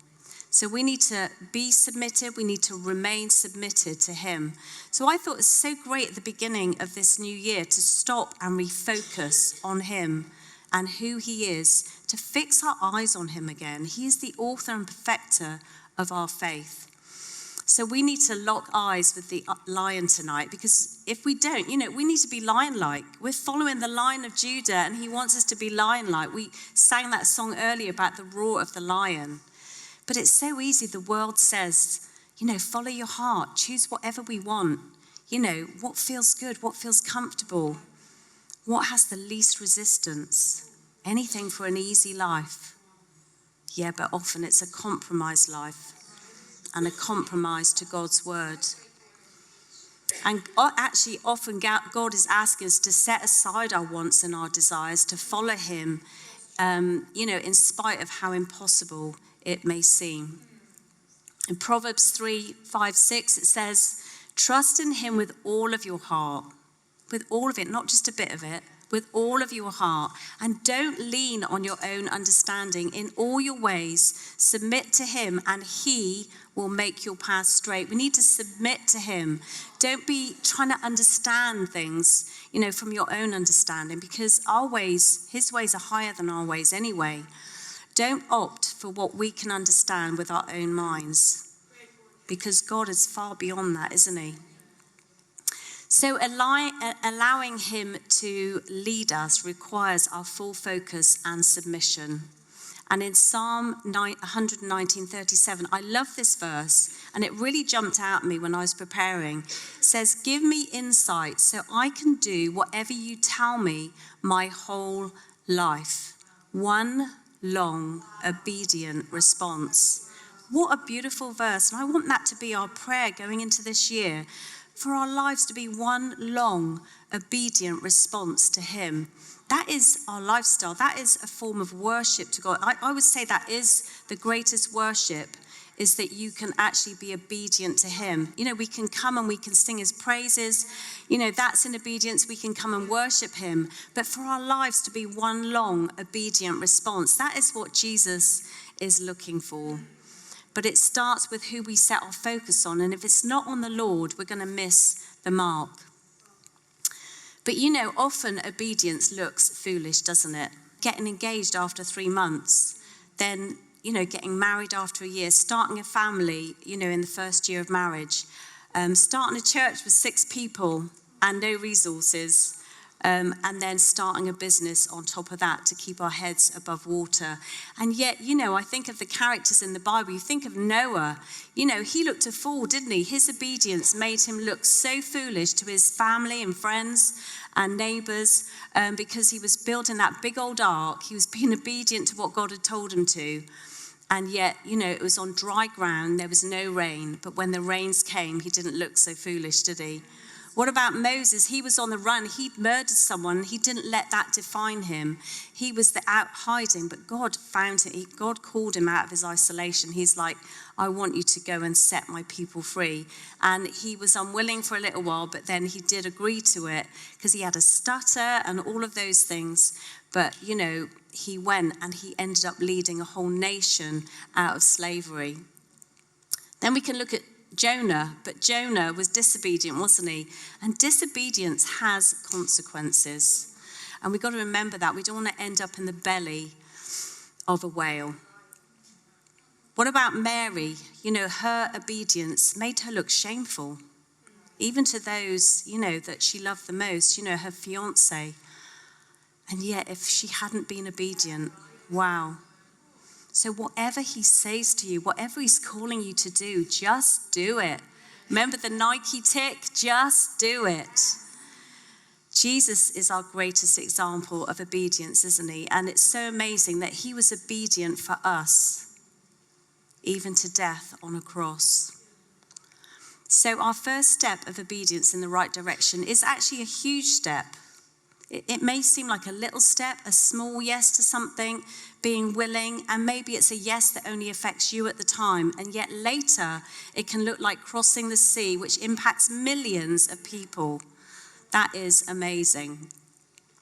So we need to be submitted. We need to remain submitted to him. So I thought it's so great at the beginning of this new year to stop and refocus on him and who he is, to fix our eyes on him again. He is the author and perfecter of our faith. So we need to lock eyes with the lion tonight, because if we don't, we need to be lion-like. We're following the Lion of Judah, and he wants us to be lion-like. We sang that song earlier about the roar of the lion. But it's so easy. The world says, follow your heart, choose whatever we want. What feels good, what feels comfortable, what has the least resistance, anything for an easy life. Yeah, but often it's a compromised life and a compromise to God's word. And actually, often God is asking us to set aside our wants and our desires to follow him, in spite of how impossible it may seem. In Proverbs 3:5-6, it says, trust in him with all of your heart, with all of it, not just a bit of it, with all of your heart, and don't lean on your own understanding. In all your ways, submit to him, and he will make your path straight. We need to submit to him. Don't be trying to understand things, from your own understanding, because his ways are higher than our ways anyway. Don't opt for what we can understand with our own minds, because God is far beyond that, isn't he? So allowing him to lead us requires our full focus and submission. And in Psalm 119:37, I love this verse, and it really jumped out at me when I was preparing. It says, give me insight so I can do whatever you tell me my whole life. One long, obedient response. What a beautiful verse. And I want that to be our prayer going into this year, for our lives to be one long, obedient response to him. That is our lifestyle. That is a form of worship to God. I would say that is the greatest worship, is that you can actually be obedient to him. We can come and we can sing his praises. That's in obedience. We can come and worship him. But for our lives to be one long, obedient response, that is what Jesus is looking for. But it starts with who we set our focus on. And if it's not on the Lord, we're going to miss the mark. But often obedience looks foolish, doesn't it? Getting engaged after 3 months, then, getting married after a year, starting a family, in the first year of marriage, starting a church with 6 people and no resources, and then starting a business on top of that to keep our heads above water. And yet, I think of the characters in the Bible. You think of Noah. He looked a fool, didn't he? His obedience made him look so foolish to his family and friends and neighbors, because he was building that big old ark. He was being obedient to what God had told him to. And yet, it was on dry ground. There was no rain. But when the rains came, he didn't look so foolish, did he? What about Moses? He was on the run. He'd murdered someone. He didn't let that define him. He was out hiding, but God found him. God called him out of his isolation. He's like, I want you to go and set my people free. And he was unwilling for a little while, but then he did agree to it because he had a stutter and all of those things. But, he went and he ended up leading a whole nation out of slavery. Then we can look at Jonah, but Jonah was disobedient, wasn't he? And disobedience has consequences. And we've got to remember that. We don't want to end up in the belly of a whale. What about Mary? Her obedience made her look shameful, even to those, that she loved the most, her fiancé. And yet, if she hadn't been obedient, wow. So whatever he says to you, whatever he's calling you to do, just do it. Remember the Nike tick? Just do it. Jesus is our greatest example of obedience, isn't he? And it's so amazing that he was obedient for us, even to death on a cross. So our first step of obedience in the right direction is actually a huge step. It may seem like a little step, a small yes to something, being willing, and maybe it's a yes that only affects you at the time, and yet later it can look like crossing the sea, which impacts millions of people. That is amazing.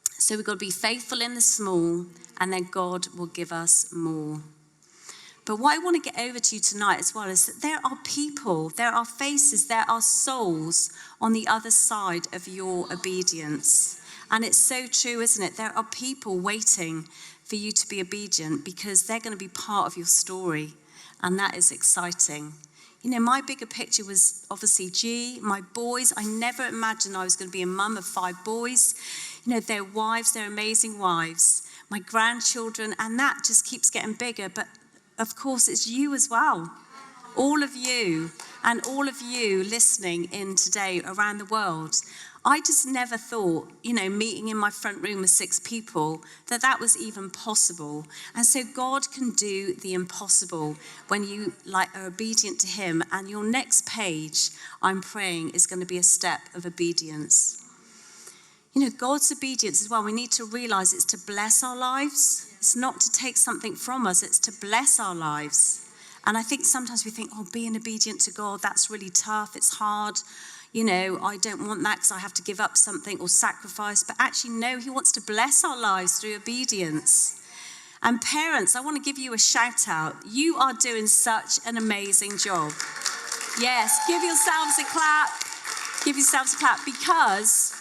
So we've got to be faithful in the small, and then God will give us more. But what I want to get over to you tonight as well is that there are people, there are faces, there are souls on the other side of your obedience. And it's so true, isn't it? There are people waiting for you to be obedient because they're going to be part of your story. And that is exciting. You know, my bigger picture was obviously G, my boys. I never imagined I was going to be a mum of 5 boys. You know, their wives, their amazing wives, my grandchildren, and that just keeps getting bigger. But of course, it's you as well. All of you, and all of you listening in today around the world. I just never thought, you know, meeting in my front room with 6 people, that was even possible. And so God can do the impossible when you are obedient to him. And your next page, I'm praying, is going to be a step of obedience. You know, God's obedience as well, we need to realize it's to bless our lives. It's not to take something from us, it's to bless our lives. And I think sometimes we think, being obedient to God, that's really tough, it's hard. You know, I don't want that because I have to give up something or sacrifice. But actually, no, he wants to bless our lives through obedience. And parents, I want to give you a shout out. You are doing such an amazing job. Yes, give yourselves a clap. Give yourselves a clap because,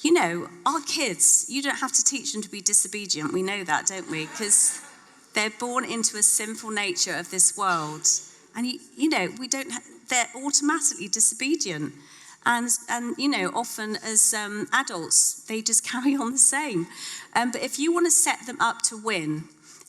you know, our kids, you don't have to teach them to be disobedient. We know that, don't we? Because they're born into a sinful nature of this world. And, you know, they're automatically disobedient. And you know, often as adults, they just carry on the same. But if you want to set them up to win,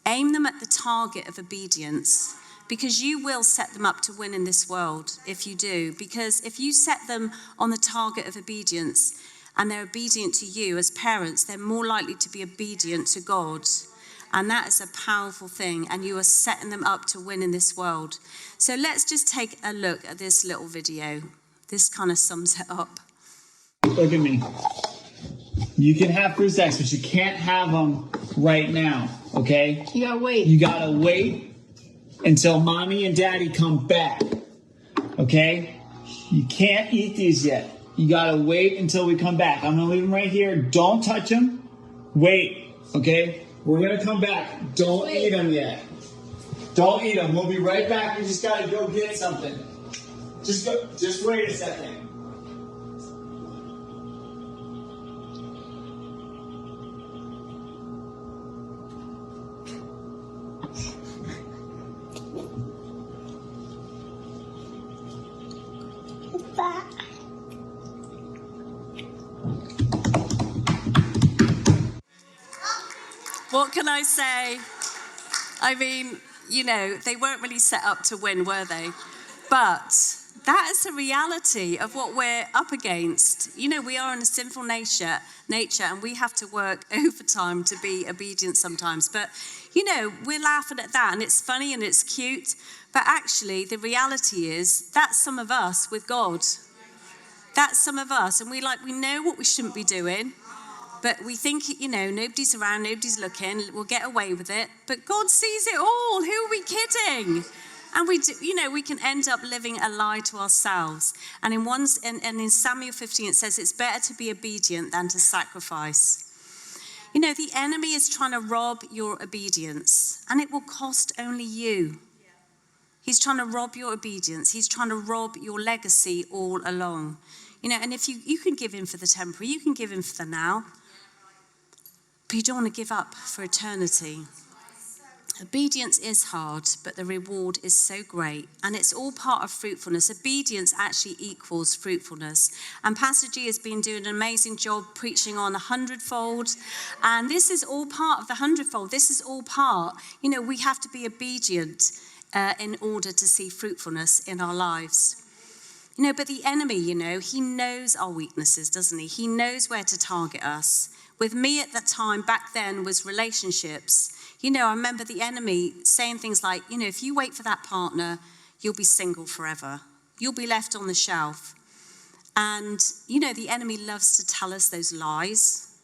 aim them at the target of obedience, because you will set them up to win in this world if you do. Because if you set them on the target of obedience and they're obedient to you as parents, they're more likely to be obedient to God. And that is a powerful thing, and you are setting them up to win in this world. So let's just take a look at this little video. This kind of sums it up. Look at me. You can have fruit snacks, but you can't have them right now, okay? You gotta wait. You gotta wait until mommy and daddy come back, okay? You can't eat these yet. You gotta wait until we come back. I'm gonna leave them right here. Don't touch them. Wait, okay? We're going to come back. Don't eat them yet. Don't eat them. We'll be right back. We just got to go get something. Just wait a second. What can I say? I mean, you know, they weren't really set up to win, were they? But that is the reality of what we're up against. You know, we are in a sinful nature, and we have to work overtime to be obedient sometimes. But, you know, we're laughing at that, and it's funny and it's cute. But actually, the reality is that's some of us with God. That's some of us, and we know what we shouldn't be doing. But we think, you know, nobody's around, nobody's looking, we'll get away with it. But God sees it all. Who are we kidding? And we do, you know, we can end up living a lie to ourselves. And in Samuel 15, it says it's better to be obedient than to sacrifice. You know, the enemy is trying to rob your obedience, and it will cost only you. He's trying to rob your obedience. He's trying to rob your legacy all along. You know, and if you can give in for the temporary, you can give in for the now. But you don't want to give up for eternity. Obedience is hard, but the reward is so great, and it's all part of fruitfulness. Obedience actually equals fruitfulness. And Pastor G has been doing an amazing job preaching on 100-fold, and this is all part of the 100-fold. This is all part, we have to be obedient in order to see fruitfulness in our lives. But the enemy, he knows our weaknesses, doesn't he? He knows where to target us. With me at that time, back then, was relationships. I remember the enemy saying things like, if you wait for that partner, you'll be single forever. You'll be left on the shelf. And, the enemy loves to tell us those lies.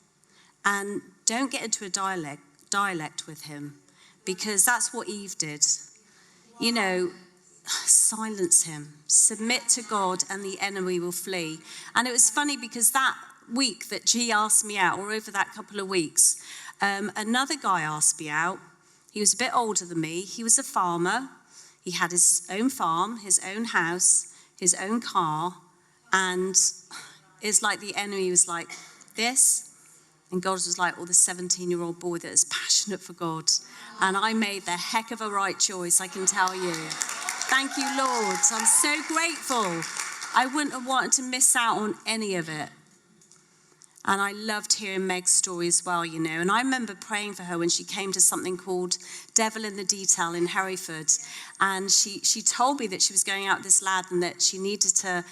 And don't get into a dialect with him, because that's what Eve did. Silence him, submit to God, and the enemy will flee. And it was funny because that week that G asked me out, or over that couple of weeks, another guy asked me out. He was a bit older than me. He was a farmer. He had his own farm, his own house, his own car. And it's like the enemy was like, this. And God was like, the 17-year-old boy that is passionate for God. And I made the heck of a right choice, I can tell you. Thank you, Lord. I'm so grateful. I wouldn't have wanted to miss out on any of it. And I loved hearing Meg's story as well, And I remember praying for her when she came to something called Devil in the Detail in Hereford. And she told me that she was going out with this lad and that she needed to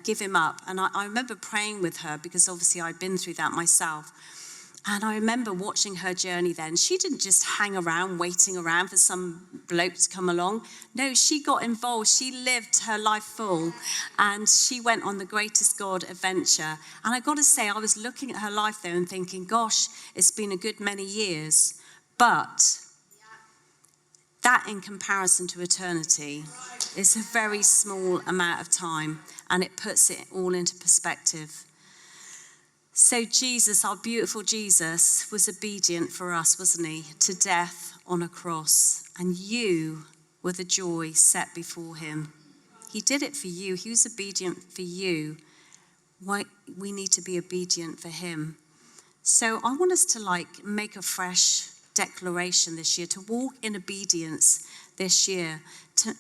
give him up. And I remember praying with her because obviously I'd been through that myself. And I remember watching her journey then. She didn't just hang around, waiting around for some bloke to come along. No, she got involved. She lived her life full. And she went on the greatest God adventure. And I got to say, I was looking at her life there and thinking, gosh, it's been a good many years. But that in comparison to eternity is a very small amount of time. And it puts it all into perspective. So Jesus, our beautiful Jesus, was obedient for us, wasn't he? To death on a cross. And you were the joy set before him. He did it for you. He was obedient for you. Why we need to be obedient for him. So I want us to make a fresh declaration this year, to walk in obedience this year.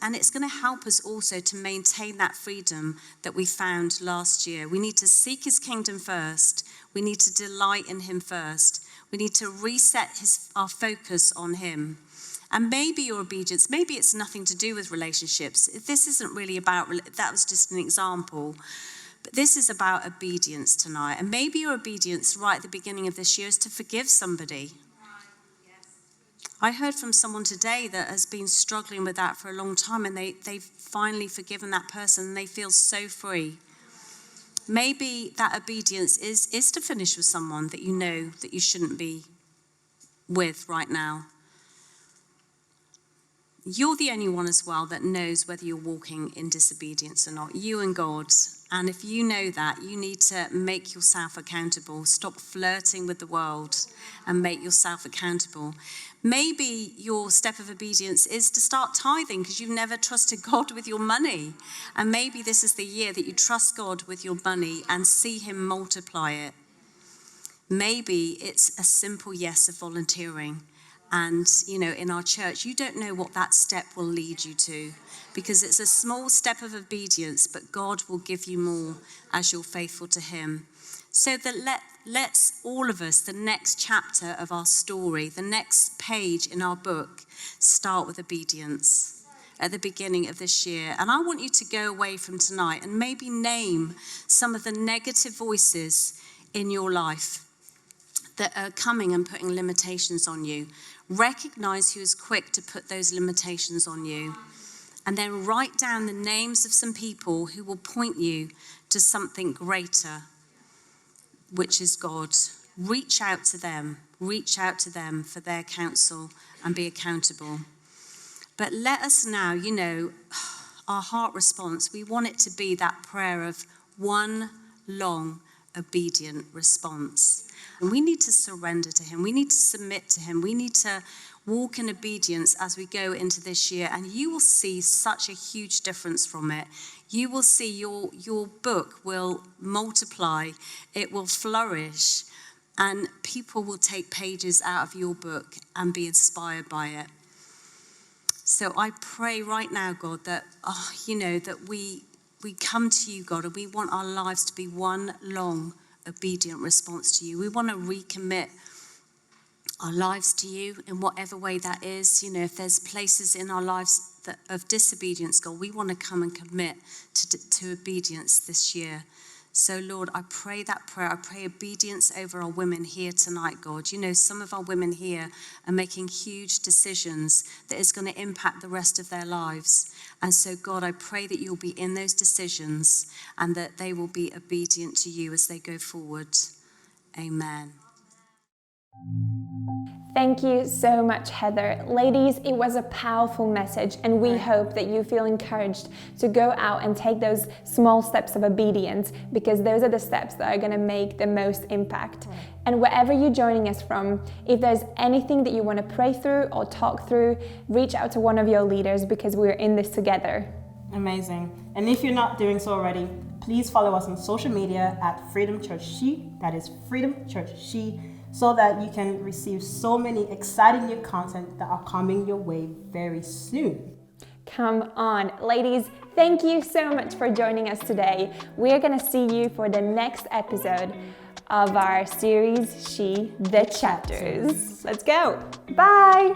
And it's going to help us also to maintain that freedom that we found last year. We need to seek his kingdom first. We need to delight in him first. We need to reset our focus on him. And maybe your obedience, maybe it's nothing to do with relationships. This isn't really about, that was just an example. But this is about obedience tonight. And maybe your obedience right at the beginning of this year is to forgive somebody. I heard from someone today that has been struggling with that for a long time, and they've finally forgiven that person and they feel so free. Maybe that obedience is to finish with someone that you know that you shouldn't be with right now. You're the only one as well that knows whether you're walking in disobedience or not, you and God. And if you know that, you need to make yourself accountable. Stop flirting with the world and make yourself accountable. Maybe your step of obedience is to start tithing because you've never trusted God with your money. And maybe this is the year that you trust God with your money and see him multiply it. Maybe it's a simple yes of volunteering. And, in our church, you don't know what that step will lead you to because it's a small step of obedience, but God will give you more as you're faithful to him. So that let's all of us, the next chapter of our story, the next page in our book, start with obedience at the beginning of this year. And I want you to go away from tonight and maybe name some of the negative voices in your life that are coming and putting limitations on you. Recognize who is quick to put those limitations on you. And then write down the names of some people who will point you to something greater, which is God. Reach out to them for their counsel and be accountable. But let us now, our heart response, we want it to be that prayer of one long, obedient response. And we need to surrender to him. We need to submit to him. We need to walk in obedience as we go into this year. And you will see such a huge difference from it. You will see your book will multiply. It will flourish. And people will take pages out of your book and be inspired by it. So I pray right now, God, that, that we come to you, God, and we want our lives to be one long obedient response to you. We want to recommit our lives to you in whatever way that is. If there's places in our lives of disobedience, God, we want to come and commit to obedience this year. So, Lord, I pray that prayer. I pray obedience over our women here tonight, God. Some of our women here are making huge decisions that is going to impact the rest of their lives. And so, God, I pray that you'll be in those decisions and that they will be obedient to you as they go forward. Amen. Thank you so much, Heather. Ladies, it was a powerful message, and we hope that you feel encouraged to go out and take those small steps of obedience, because those are the steps that are going to make the most impact. And wherever you're joining us from, if there's anything that you want to pray through or talk through, reach out to one of your leaders, because we're in this together. Amazing. And if you're not doing so already, please follow us on social media at Freedom Church She. That is Freedom Church She, so that you can receive so many exciting new content that are coming your way very soon. Come on, ladies, thank you so much for joining us today. We're going to see you for the next episode of our series, She, the Chapters. Let's go. Bye.